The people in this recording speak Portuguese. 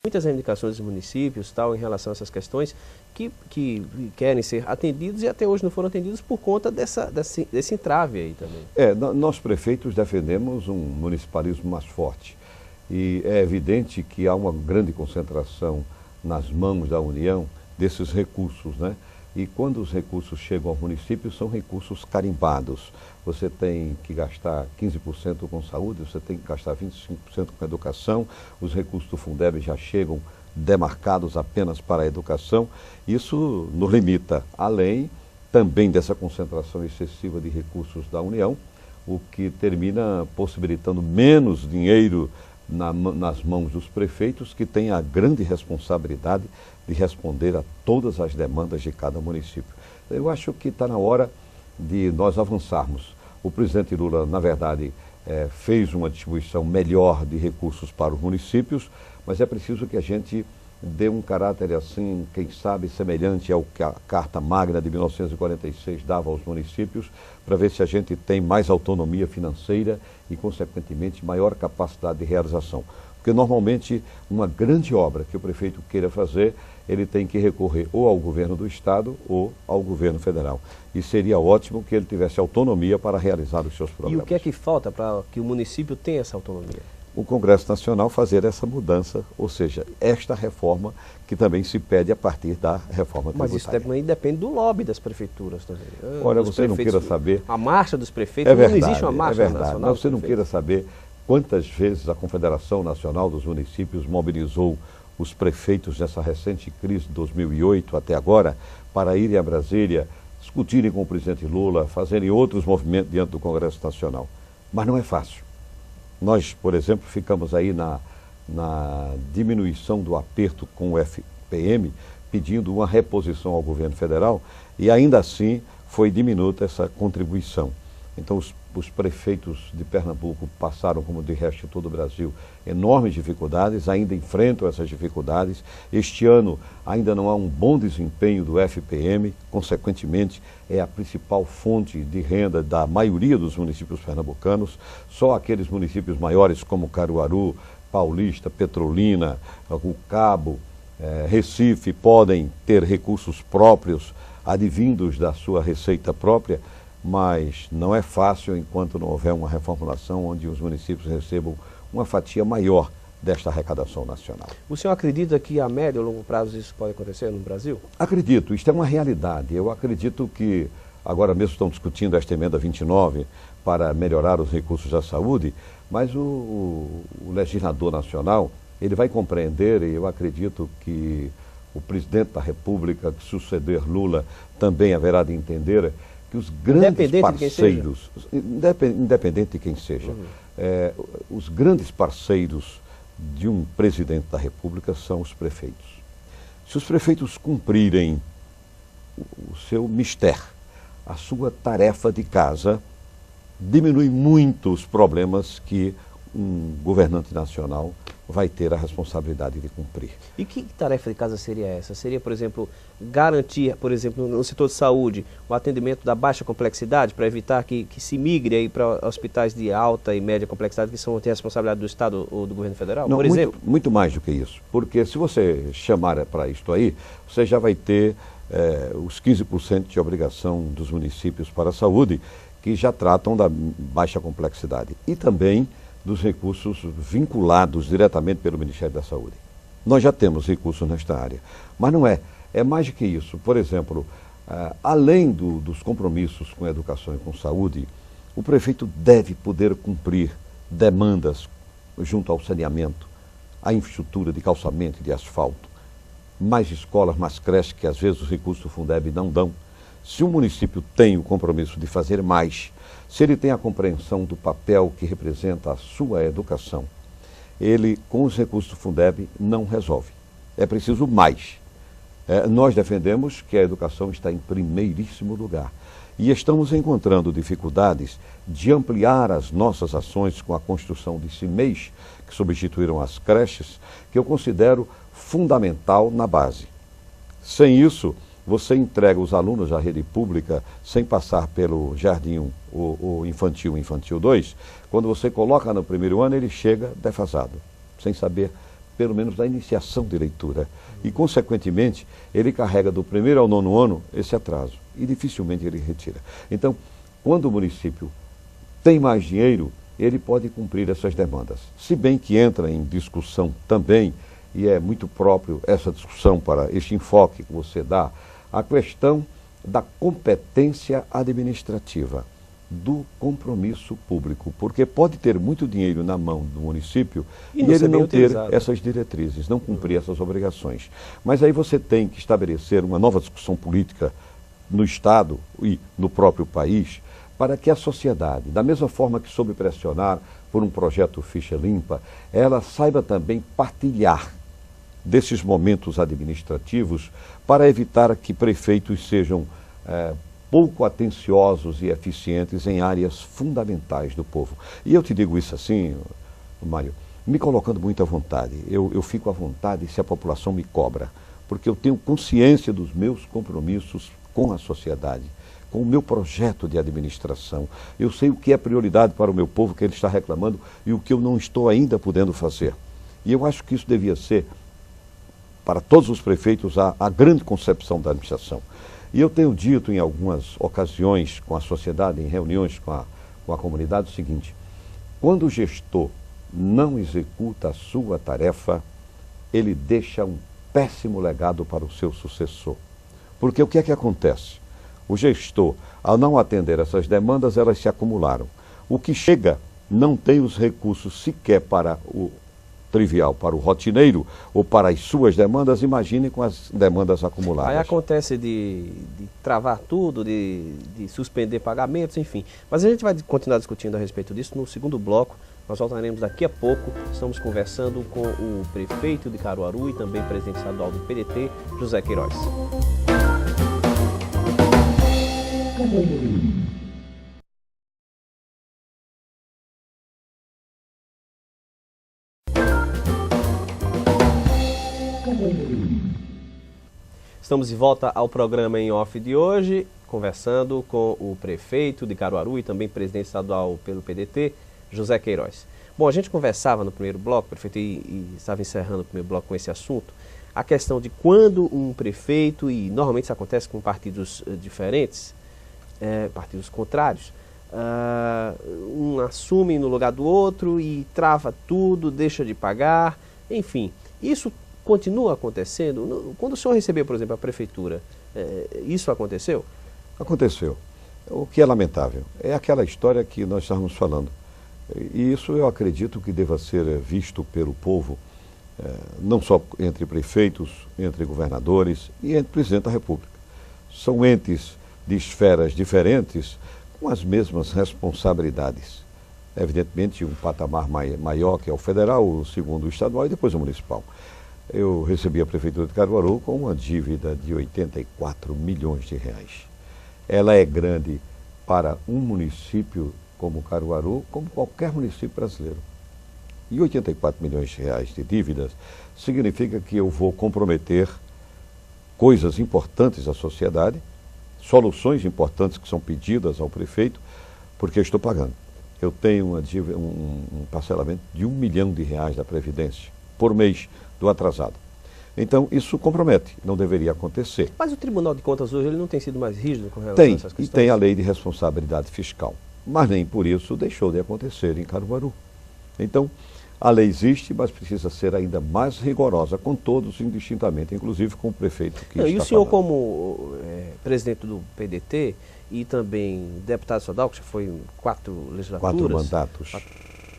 muitas reivindicações dos municípios tal, em relação a essas questões que querem ser atendidos e até hoje não foram atendidos por conta desse entrave aí também. Nós prefeitos defendemos um municipalismo mais forte e é evidente que há uma grande concentração nas mãos da União desses recursos, né? E quando os recursos chegam ao município, são recursos carimbados. Você tem que gastar 15% com saúde, você tem que gastar 25% com educação, os recursos do Fundeb já chegam demarcados apenas para a educação. Isso nos limita, além também dessa concentração excessiva de recursos da União, o que termina possibilitando menos dinheiro nas mãos dos prefeitos, que têm a grande responsabilidade de responder a todas as demandas de cada município. Eu acho que está na hora de nós avançarmos. O presidente Lula, na verdade, fez uma distribuição melhor de recursos para os municípios, mas é preciso que a gente dê um caráter assim, quem sabe, semelhante ao que a Carta Magna de 1946 dava aos municípios, para ver se a gente tem mais autonomia financeira e, consequentemente, maior capacidade de realização. Porque, normalmente, uma grande obra que o prefeito queira fazer, ele tem que recorrer ou ao governo do Estado ou ao governo federal. E seria ótimo que ele tivesse autonomia para realizar os seus programas. E o que é que falta para que o município tenha essa autonomia? O Congresso Nacional fazer essa mudança, ou seja, esta reforma que também se pede a partir da reforma tributária. Mas isso também depende do lobby das prefeituras também. Olha, você não queira saber... A marcha dos prefeitos, não existe uma marcha nacional. Você não queira saber quantas vezes a Confederação Nacional dos Municípios mobilizou os prefeitos nessa recente crise de 2008 até agora para irem a Brasília, discutirem com o presidente Lula, fazerem outros movimentos diante do Congresso Nacional. Mas não é fácil. Nós, por exemplo, ficamos aí na diminuição do aperto com o FPM, pedindo uma reposição ao governo federal, e ainda assim foi diminuta essa contribuição. Então, os prefeitos de Pernambuco passaram, como de resto de todo o Brasil, enormes dificuldades, ainda enfrentam essas dificuldades. Este ano ainda não há um bom desempenho do FPM, consequentemente é a principal fonte de renda da maioria dos municípios pernambucanos. Só aqueles municípios maiores como Caruaru, Paulista, Petrolina, o Cabo, Recife podem ter recursos próprios advindos da sua receita própria, mas não é fácil enquanto não houver uma reformulação onde os municípios recebam uma fatia maior desta arrecadação nacional. O senhor acredita que a médio e longo prazo isso pode acontecer no Brasil? Acredito, isto é uma realidade. Eu acredito que agora mesmo estão discutindo esta emenda 29 para melhorar os recursos da saúde, mas o legislador nacional, ele vai compreender, e eu acredito que o presidente da República, que suceder Lula, também haverá de entender que os grandes parceiros, independente de quem seja, os grandes parceiros de um presidente da República são os prefeitos. Se os prefeitos cumprirem o seu mistério, a sua tarefa de casa, diminui muito os problemas que um governante nacional vai ter a responsabilidade de cumprir. E que tarefa de casa seria essa? Seria, por exemplo, garantir, por exemplo, no setor de saúde, o atendimento da baixa complexidade, para evitar que se migre aí para hospitais de alta e média complexidade, que são ter responsabilidade do Estado ou do governo federal, não, por exemplo? Muito mais do que isso, porque se você chamar para isto aí, você já vai ter os 15% de obrigação dos municípios para a saúde, que já tratam da baixa complexidade, e também dos recursos vinculados diretamente pelo Ministério da Saúde. Nós já temos recursos nesta área, mas não é mais do que isso. Por exemplo, além dos compromissos com a educação e com saúde, o prefeito deve poder cumprir demandas junto ao saneamento, à infraestrutura de calçamento e de asfalto, mais escolas, mais creches, que às vezes os recursos do Fundeb não dão. Se o município tem o compromisso de fazer mais, se ele tem a compreensão do papel que representa a sua educação, ele, com os recursos do Fundeb, não resolve. É preciso mais. Nós defendemos que a educação está em primeiríssimo lugar. E estamos encontrando dificuldades de ampliar as nossas ações com a construção de CIMEIs, que substituíram as creches, que eu considero fundamental na base. Sem isso, você entrega os alunos da rede pública sem passar pelo Jardim 1 ou Infantil 2, quando você coloca no primeiro ano, ele chega defasado, sem saber pelo menos da iniciação de leitura. E, consequentemente, ele carrega do primeiro ao 9º ano esse atraso e dificilmente ele retira. Então, quando o município tem mais dinheiro, ele pode cumprir essas demandas. Se bem que entra em discussão também, e é muito próprio essa discussão para este enfoque que você dá, a questão da competência administrativa, do compromisso público, porque pode ter muito dinheiro na mão do município e ele não ter essas diretrizes, não cumprir essas obrigações. Mas aí você tem que estabelecer uma nova discussão política no Estado e no próprio país, para que a sociedade, da mesma forma que soube pressionar por um projeto Ficha Limpa, ela saiba também partilhar desses momentos administrativos para evitar que prefeitos sejam pouco atenciosos e eficientes em áreas fundamentais do povo. E eu te digo isso assim, Mário, me colocando muito à vontade. Eu fico à vontade se a população me cobra, porque eu tenho consciência dos meus compromissos com a sociedade, com o meu projeto de administração. Eu sei o que é prioridade para o meu povo, que ele está reclamando, e o que eu não estou ainda podendo fazer. E eu acho que isso devia ser, para todos os prefeitos, a grande concepção da administração. E eu tenho dito em algumas ocasiões com a sociedade, em reuniões com a comunidade, o seguinte: quando o gestor não executa a sua tarefa, ele deixa um péssimo legado para o seu sucessor. Porque o que é que acontece? O gestor, ao não atender essas demandas, elas se acumularam. O que chega não tem os recursos sequer para o trivial, para o rotineiro ou para as suas demandas, imagine com as demandas acumuladas. Aí acontece de travar tudo, de suspender pagamentos, enfim. Mas a gente vai continuar discutindo a respeito disso no segundo bloco. Nós voltaremos daqui a pouco. Estamos conversando com o prefeito de Caruaru e também presidente estadual do PDT, José Queiroz. Estamos de volta ao programa em off de hoje, conversando com o prefeito de Caruaru e também presidente estadual pelo PDT, José Queiroz. Bom, a gente conversava no primeiro bloco, prefeito, e estava encerrando o primeiro bloco com esse assunto, a questão de quando um prefeito, e normalmente isso acontece com partidos diferentes, partidos contrários, um assume no lugar do outro e trava tudo, deixa de pagar, enfim, isso continua acontecendo? Quando o senhor recebeu, por exemplo, a prefeitura, isso aconteceu? Aconteceu. O que é lamentável é aquela história que nós estávamos falando. E isso eu acredito que deva ser visto pelo povo, não só entre prefeitos, entre governadores e entre o presidente da República. São entes de esferas diferentes com as mesmas responsabilidades. Evidentemente, um patamar maior, que é o federal, o segundo o estadual e depois o municipal. Eu recebi a Prefeitura de Caruaru com uma dívida de 84 milhões de reais. Ela é grande para um município como Caruaru, como qualquer município brasileiro. E 84 milhões de reais de dívidas significa que eu vou comprometer coisas importantes à sociedade, soluções importantes que são pedidas ao prefeito, porque eu estou pagando. Eu tenho uma dívida, um parcelamento de R$1 milhão da Previdência por mês do atrasado. Então, isso compromete, não deveria acontecer. Mas o Tribunal de Contas hoje ele não tem sido mais rígido com relação a essas questões? E tem a lei de responsabilidade fiscal, mas nem por isso deixou de acontecer em Caruaru. Então, a lei existe, mas precisa ser ainda mais rigorosa com todos, indistintamente, inclusive com o prefeito que está E o senhor, falando. como presidente do PDT e também deputado estadual, que já foi 4 legislaturas... 4 mandatos.